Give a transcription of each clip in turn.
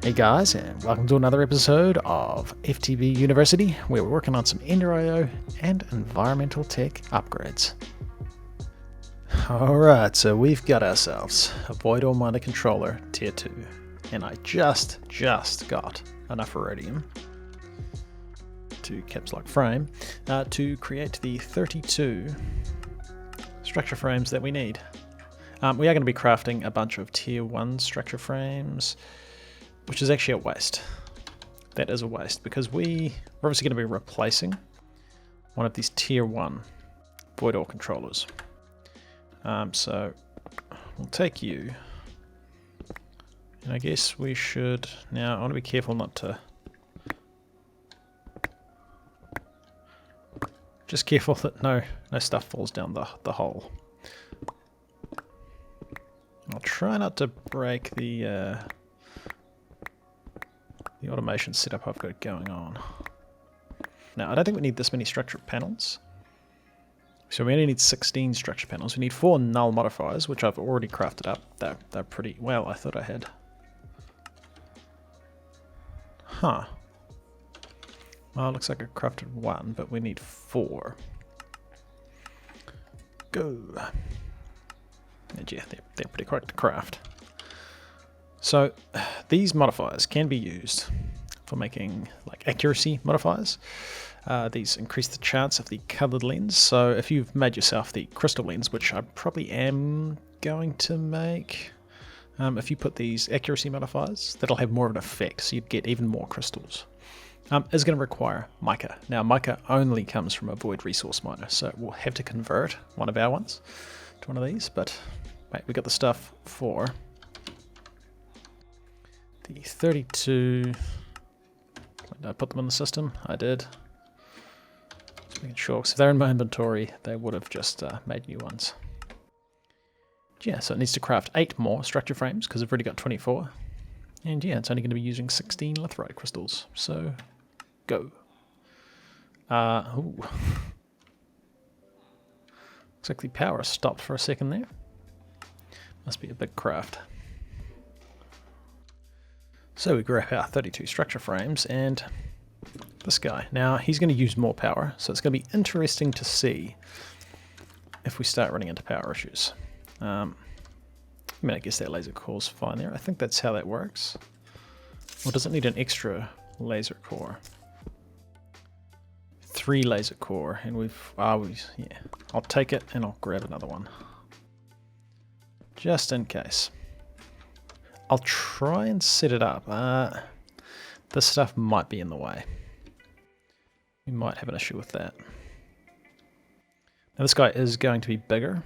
Hey guys, and welcome to another episode of FTB University, where we're working on some Ender.io and environmental tech upgrades. Alright, so we've got ourselves a Void All Miner controller tier 2, and I just got enough iridium to caps lock frame to create the 32 structure frames that we need. We are going to be crafting a bunch of tier 1 structure frames, which is actually a waste. That is a waste because we're obviously going to be replacing one of these tier 1 Void All controllers. So we'll take you, and I guess we should, now I want to be careful not to, just careful that no stuff falls down the hole. I'll try not to break the automation setup I've got going on. Now, I don't think we need this many structure panels. So we only need 16 structure panels. We need 4 null modifiers, which I've already crafted up. They're pretty well, I thought I had. Huh. Well, it looks like I crafted 1, but we need 4. Go. And yeah, they're pretty quick to craft. So these modifiers can be used for making like accuracy modifiers. These increase the chance of the colored lens. So if you've made yourself the crystal lens, which I probably am going to make, if you put these accuracy modifiers, that'll have more of an effect, so you'd get even more crystals. It's going to require mica. Now mica only comes from a void resource miner, so we'll have to convert one of our ones to one of these, but wait, we got the stuff for the 32. Did I put them in the system? I did. Just making sure, because if they're in my inventory, they would have just made new ones. Yeah, so it needs to craft 8 more structure frames, because I've already got 24. And yeah, it's only going to be using 16 litherite crystals. So, go. Ooh. Looks like the power stopped for a second there. Must be a big craft. So we grab our 32 structure frames and this guy. Now he's going to use more power, so it's going to be interesting to see if we start running into power issues. I mean, I guess that laser core's fine there. I think that's how that works. Or does it need an extra laser core? 3 laser core, and yeah. I'll take it and I'll grab another one. Just in case. I'll try and set it up. This stuff might be in the way. We might have an issue with that. Now this guy is going to be bigger.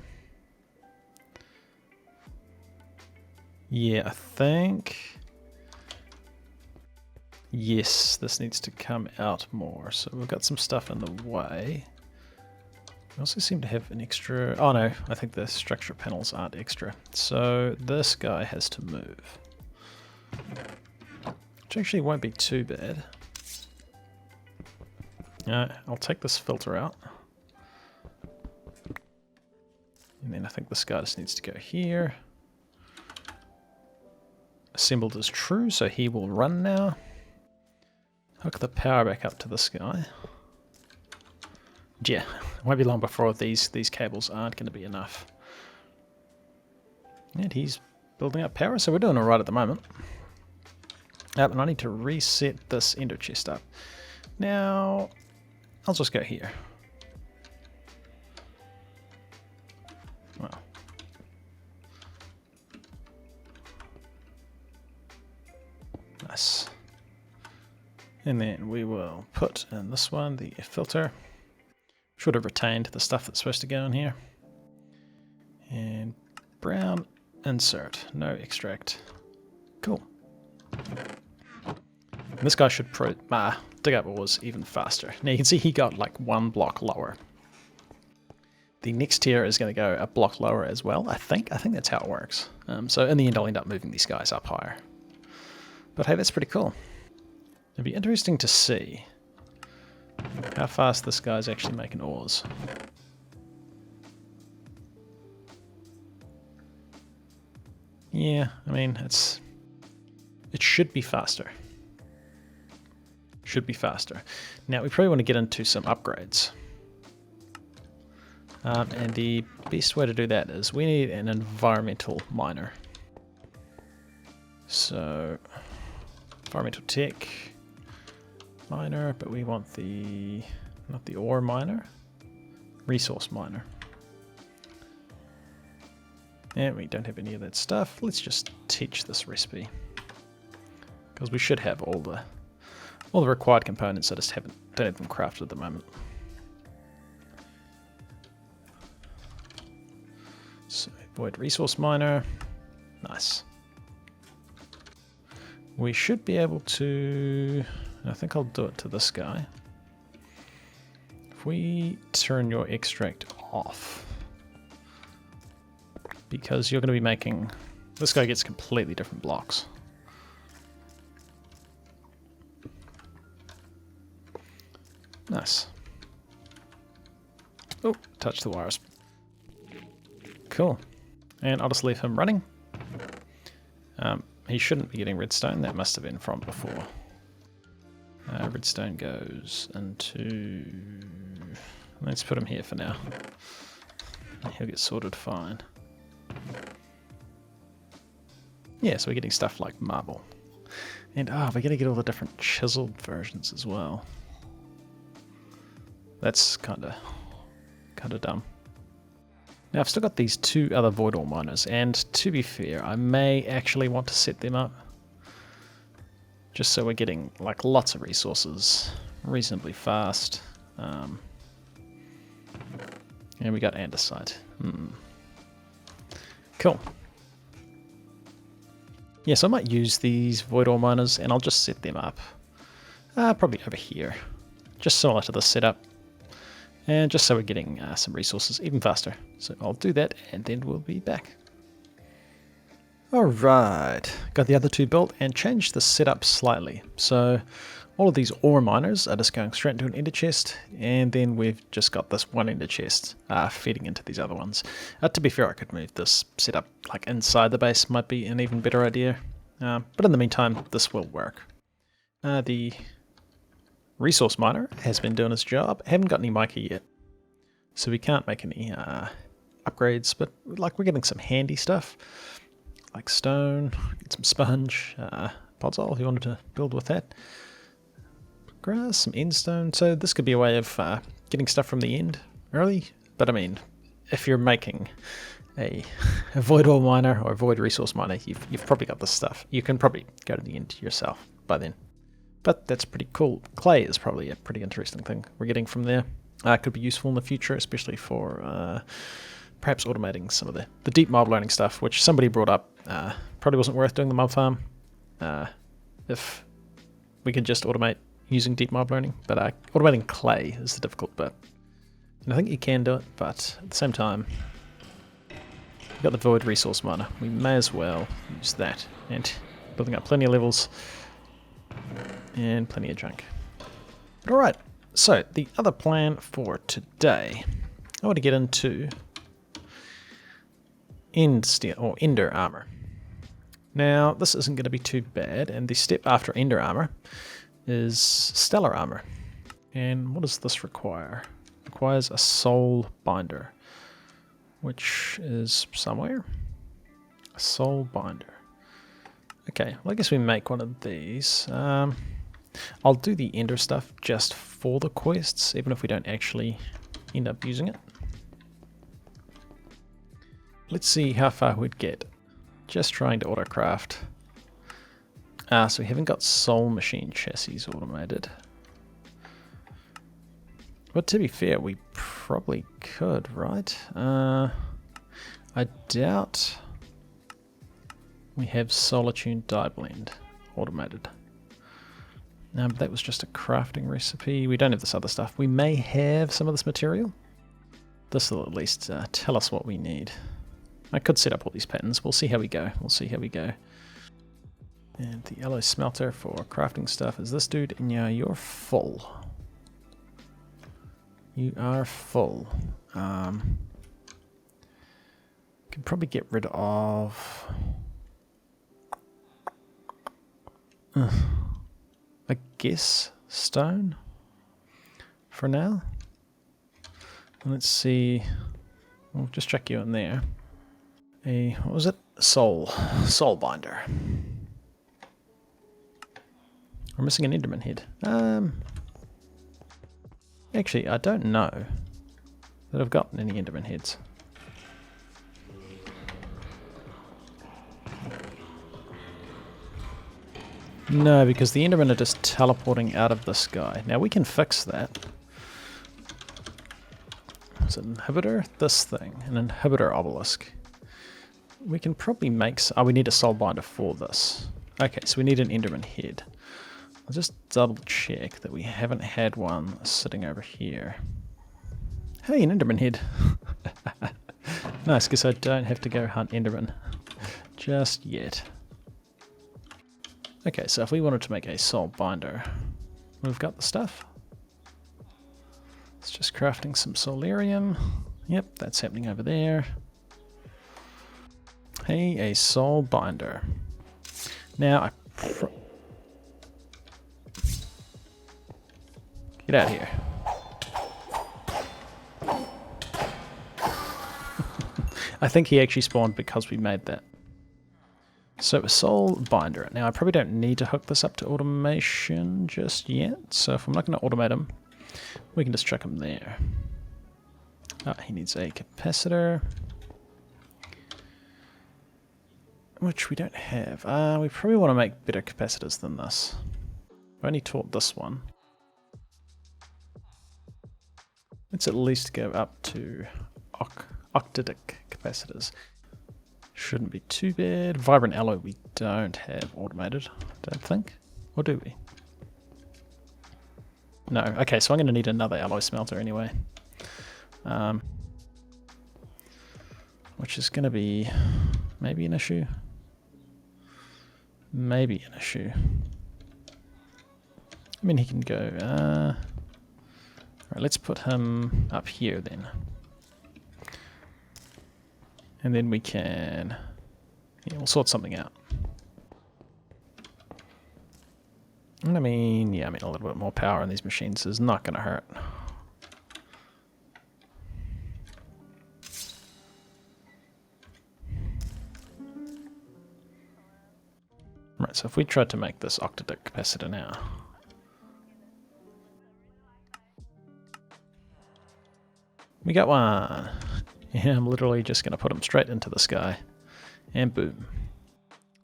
Yeah, I think... yes, this needs to come out more. So we've got some stuff in the way. We also seem to have an extra... oh no, I think the structure panels aren't extra. So this guy has to move. Which actually won't be too bad. I'll take this filter out. And then I think this guy just needs to go here. Assembled is true, so he will run now. Hook the power back up to this guy. Yeah, it won't be long before these cables aren't going to be enough. And he's building up power, so we're doing alright at the moment. And I need to reset this ender chest up. Now, I'll just go here. Well. Nice. And then we will put in this one, the filter. Should have retained the stuff that's supposed to go in here. And brown, insert, no extract. Cool. And this guy should dig up ores even faster. Now you can see he got like 1 block lower. The next tier is going to go a block lower as well, I think. I think that's how it works. So in the end I'll end up moving these guys up higher. But hey, that's pretty cool. It'd be interesting to see how fast this guy's actually making ores. Yeah, I mean, it's it should be faster. Should be faster. Now we probably want to get into some upgrades. And the best way to do that is we need an environmental miner. So, environmental tech miner, but we want the, not the ore miner, resource miner. And we don't have any of that stuff. Let's just teach this recipe, because we should have all the required components. I just don't have them crafted at the moment. So void resource miner, nice. We should be able to, I think I'll do it to this guy. If we turn your extract off, because you're going to be making, this guy gets completely different blocks. Nice. Oh, touch the wires. Cool. And I'll just leave him running. He shouldn't be getting redstone. That must have been from before. Redstone goes into... Let's put him here for now. He'll get sorted fine. Yeah, so we're getting stuff like marble. And we're going to get all the different chiseled versions as well. That's kind of dumb. Now I've still got these two other void ore miners, and to be fair, I may actually want to set them up just so we're getting like lots of resources reasonably fast. And we got andesite. Cool. Yes, I might use these void ore miners, and I'll just set them up probably over here, just similar to this setup. And just so we're getting some resources even faster. So I'll do that and then we'll be back. Alright, got the other two built and changed the setup slightly. So all of these ore miners are just going straight into an ender chest, and then we've just got this one ender chest feeding into these other ones. To be fair, I could move this setup like inside the base, might be an even better idea. But in the meantime, this will work. The resource miner has been doing its job. I haven't got any mica yet, so we can't make any upgrades, but like we're getting some handy stuff like stone, get some sponge, podzol if you wanted to build with that, grass, some end stone. So this could be a way of getting stuff from the end early. But I mean, if you're making a void ore miner or a void resource miner, you've probably got this stuff. You can probably go to the end yourself by then. But that's pretty cool. Clay is probably a pretty interesting thing we're getting from there. Could be useful in the future, especially for perhaps automating some of the deep mob learning stuff, which somebody brought up. Probably wasn't worth doing the mob farm if we could just automate using deep mob learning. But automating clay is the difficult bit. And I think you can do it, but at the same time, we've got the void resource miner. We may as well use that. And building up plenty of levels. And plenty of junk. But alright, so the other plan for today, I want to get into end steel or ender armor. Now this isn't going to be too bad, and the step after ender armor is stellar armor. And what does this require? It requires a soul binder, which is somewhere. A soul binder. Okay, well I guess we make one of these. I'll do the ender stuff just for the quests, even if we don't actually end up using it. Let's see how far we'd get just trying to autocraft. So we haven't got soul machine chassis automated. But to be fair, we probably could, right? I doubt we have solar tuned die blend automated. But that was just a crafting recipe. We don't have this other stuff. We may have some of this material. This will at least tell us what we need. I could set up all these patterns. We'll see how we go. And the alloy smelter for crafting stuff is this dude. And yeah, you're full. You are full. Could probably get rid of I guess stone for now. And let's see. We'll just check you in there. What was it? Soul binder. We're missing an Enderman head. Actually, I don't know that I've gotten any Enderman heads. No, because the Endermen are just teleporting out of the sky. Now we can fix that. Is it an inhibitor? This thing. An inhibitor obelisk. We can probably make... Oh, we need a soul binder for this. Okay, so we need an Enderman head. I'll just double check that we haven't had one sitting over here. Hey, an Enderman head. Nice, because I don't have to go hunt Enderman just yet. Okay, so if we wanted to make a soul binder, we've got the stuff. It's just crafting some solarium. Yep, that's happening over there. Hey, a soul binder. Now, get out of here. I think he actually spawned because we made that. So a soul binder. Now I probably don't need to hook this up to automation just yet. So if I'm not going to automate him, we can just chuck him there. Oh, he needs a capacitor, which we don't have. We probably want to make better capacitors than this. I only taught this one. Let's at least go up to octadic capacitors. Shouldn't be too bad. Vibrant alloy we don't have automated, don't think. Or do we? No. Okay, so I'm going to need another alloy smelter anyway. Which is going to be maybe an issue. Maybe an issue. I mean, he can go... Alright, let's put him up here then. And then we can... Yeah, we'll sort something out. And I mean, yeah, a little bit more power in these machines is not going to hurt. Right, so if we tried to make this octadic capacitor now... We got one! Yeah, I'm literally just going to put them straight into the sky. And boom.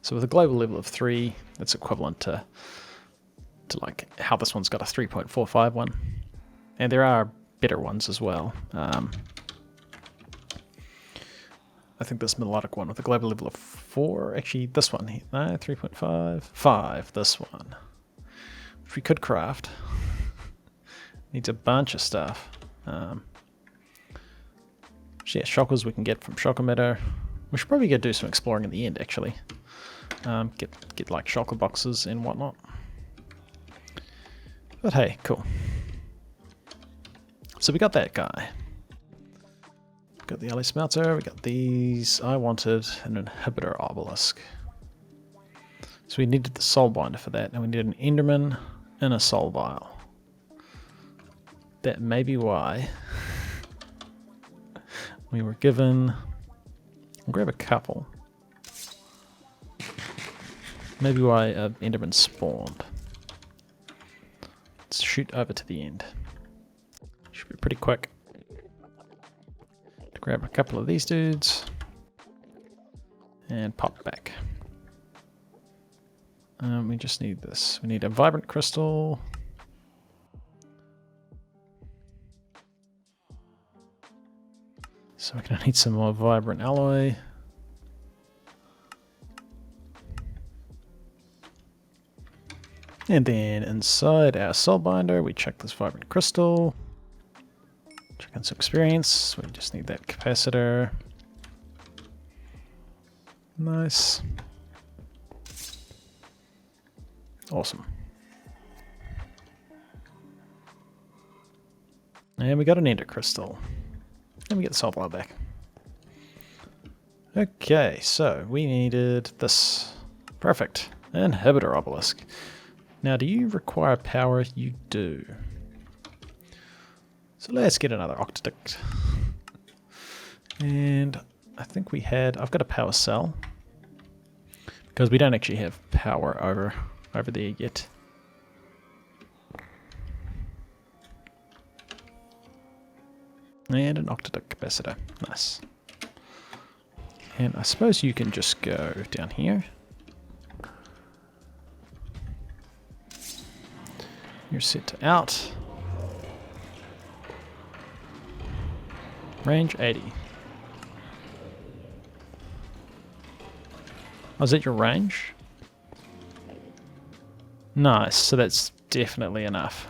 So with a global level of 3, that's equivalent to like how this one's got a 3.45 one. And there are better ones as well. I think this melodic one with a global level of 4, actually this one, no, 3.5, 5, this one. Which we could craft. Needs a bunch of stuff. So yeah, shockers we can get from shock emitter. We should probably go do some exploring in the end, actually. Get like shocker boxes and whatnot. But hey, cool. So we got that guy. Got the alloy smelter. We got these. I wanted an inhibitor obelisk. So we needed the soul binder for that, and we needed an Enderman and a soul vial. That may be why. We were given... I'll grab a couple. Maybe why Enderman spawned. Let's shoot over to the end. Should be pretty quick. To grab a couple of these dudes. And pop back. We just need this. We need a vibrant crystal. So we're going to need some more vibrant alloy. And then inside our soul binder, we check this vibrant crystal. Check on some experience. We just need that capacitor. Nice. Awesome. And we got an ender crystal. Let me get the soul vial back. Okay, so we needed this. Perfect. Inhibitor obelisk. Now, do you require power? You do. So let's get another octadict. And I think I've got a power cell. Because we don't actually have power over there yet. And an octadict capacitor. Nice. And I suppose you can just go down here. You're set to out. Range 80. Oh, is that your range? Nice, so that's definitely enough.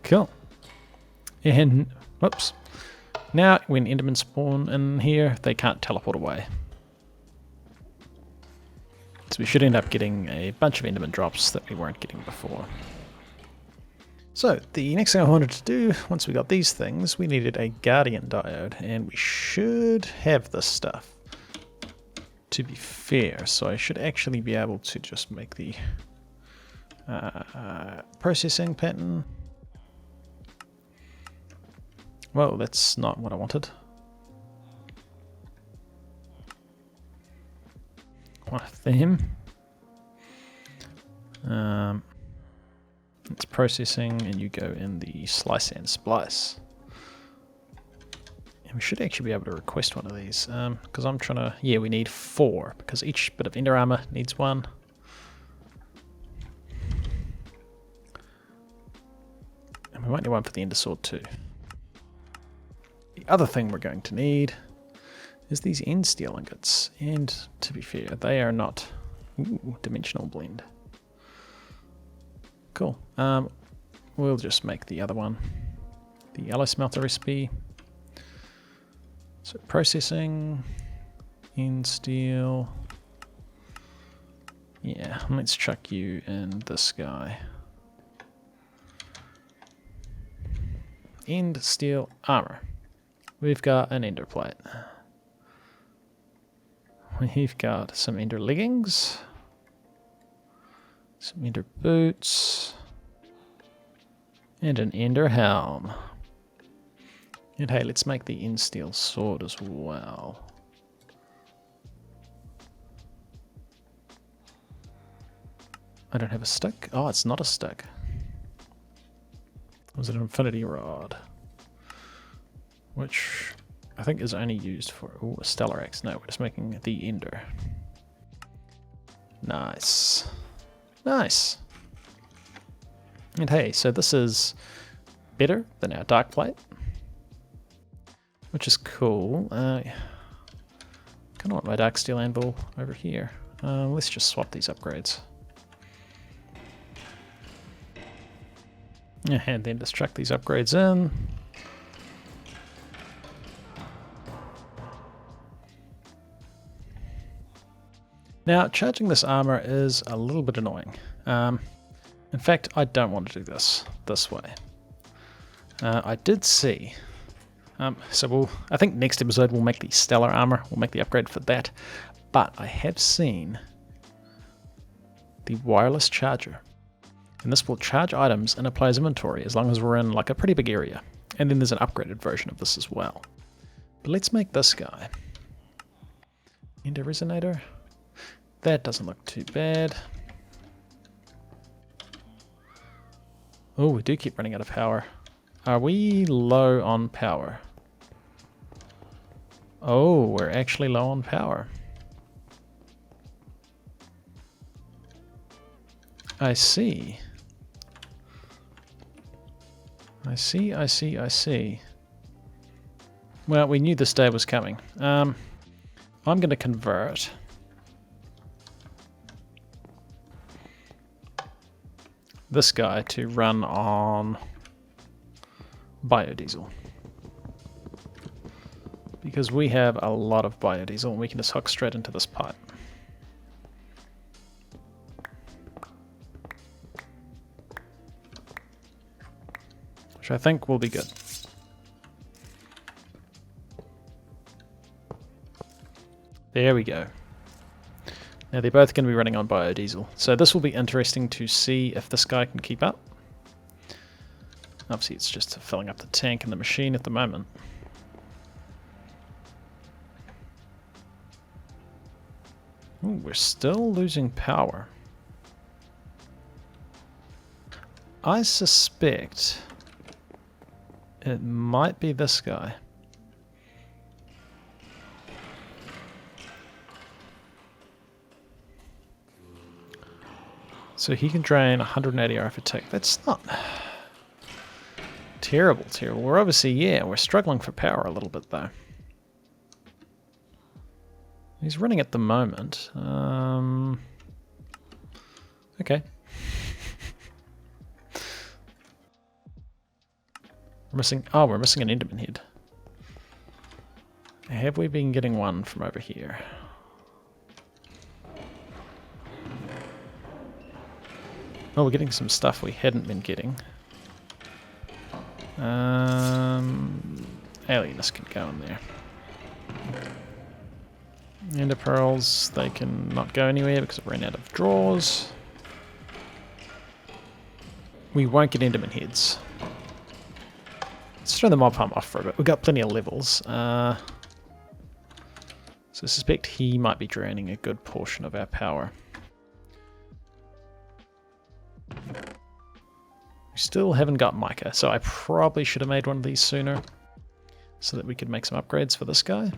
Cool. And, whoops. Now, when Endermen spawn in here, they can't teleport away. So we should end up getting a bunch of Enderman drops that we weren't getting before. So, the next thing I wanted to do, once we got these things, we needed a Guardian diode, and we should have this stuff, to be fair. So I should actually be able to just make the processing pattern. Well, that's not what I wanted. One of them. It's processing, and you go in the slice and splice. And we should actually be able to request one of these, because I'm trying to... Yeah, we need 4, because each bit of ender armor needs 1. And we might need 1 for the ender sword too. The other thing we're going to need is these end steel ingots, and to be fair, they are not... Ooh, dimensional blend. Cool. We'll just make the other one. The yellow smelter recipe. So processing, end steel. Yeah, let's chuck you in this guy. End steel armor. We've got an ender plate. We've got some ender leggings. Some ender boots. And an ender helm. And hey, let's make the end steel sword as well. I don't have a stick. Oh, it's not a stick. Was it an infinity rod? Which I think is only used for... Oh, a stellar axe. No, we're just making the ender. Nice. Nice. And hey, so this is better than our dark plate, which is cool. Kind of want my dark steel anvil over here. Let's just swap these upgrades. And then just chuck these upgrades in. Now, charging this armor is a little bit annoying. In fact, I don't want to do this way. I did see. I think next episode we'll make the stellar armor. We'll make the upgrade for that. But I have seen the wireless charger. And this will charge items in a player's inventory as long as we're in like a pretty big area. And then there's an upgraded version of this as well. But let's make this guy. Ender resonator. That doesn't look too bad. Oh, we do keep running out of power. Are we low on power? Oh, we're actually low on power. I see. I see. Well, we knew this day was coming. I'm going to convert this guy to run on biodiesel, because we have a lot of biodiesel and we can just hook straight into this pipe. Which I think will be good. There we go. Now they're both going to be running on biodiesel. So this will be interesting to see if this guy can keep up. Obviously it's just filling up the tank and the machine at the moment. Ooh, we're still losing power. I suspect it might be this guy. So he can drain 180 RF attack. That's not terrible, terrible. We're obviously, yeah, we're struggling for power a little bit though. He's running at the moment. Okay. We're missing an Enderman head. Have we been getting one from over here? Oh, we're getting some stuff we hadn't been getting. Alienist can go in there. Ender pearls, they can not go anywhere because I've ran out of drawers. We won't get Enderman heads. Let's turn the mob farm off for a bit. We've got plenty of levels. So I suspect he might be draining a good portion of our power. We still haven't got mica, so I probably should have made one of these sooner so that we could make some upgrades for this guy.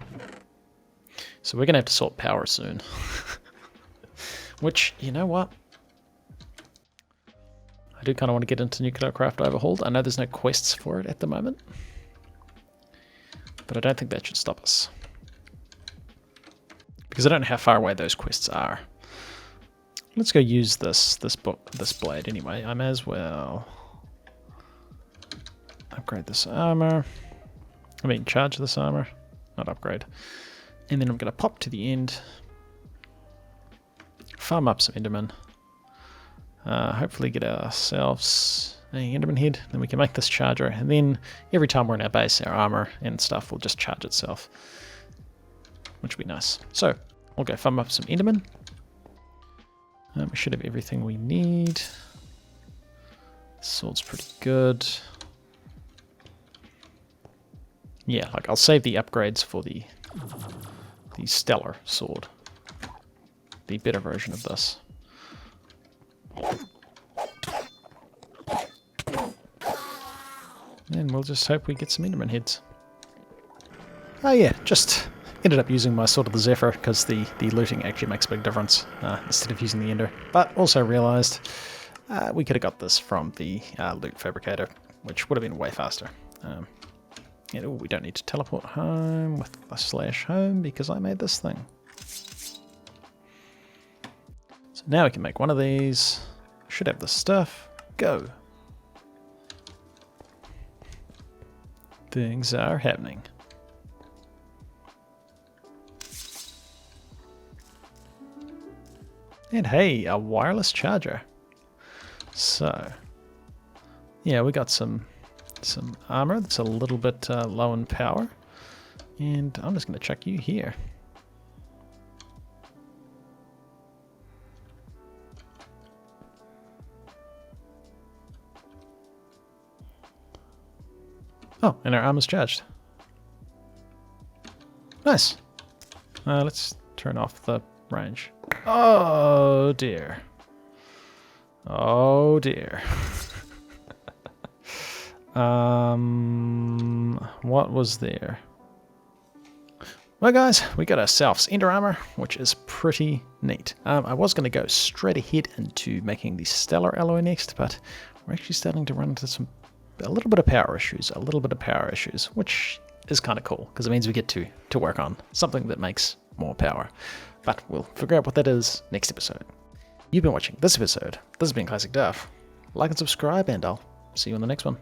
So we're going to have to sort power soon. Which, you know what? I do kind of want to get into Nuclear Craft Overhauled. I know there's no quests for it at the moment, but I don't think that should stop us. Because I don't know how far away those quests are. Let's go use this blade anyway. I may as well upgrade this armor. I mean, charge this armor, not upgrade. And then I'm going to pop to the end, farm up some Enderman, hopefully get ourselves an Enderman head, then we can make this charger, and then every time we're in our base, our armor and stuff will just charge itself, which will be nice. So, we'll go farm up some Enderman. We should have everything we need. Sword's pretty good. Yeah, like I'll save the upgrades for the stellar sword, the better version of this. And we'll just hope we get some Enderman heads. Oh yeah, just ended up using my Sword of the Zephyr because the looting actually makes a big difference instead of using the Ender. But also realised we could have got this from the loot fabricator, which would have been way faster. And ooh, we don't need to teleport home with a /home because I made this thing. So now we can make one of these. Should have the stuff. Go. Things are happening. And hey, a wireless charger. So, yeah, we got some armor that's a little bit low in power, and I'm just going to chuck you here. Oh, and our armor's charged. Nice. Let's turn off the range. Oh dear. Oh dear. What was there? Well guys, we got ourselves Ender Armor, which is pretty neat. I was going to go straight ahead into making the Stellar Alloy next, but we're actually starting to run into a little bit of power issues, which is kind of cool, because it means we get to work on something that makes more power. But we'll figure out what that is next episode. You've been watching this episode. This has been Classic Duff. Like and subscribe, and I'll see you on the next one.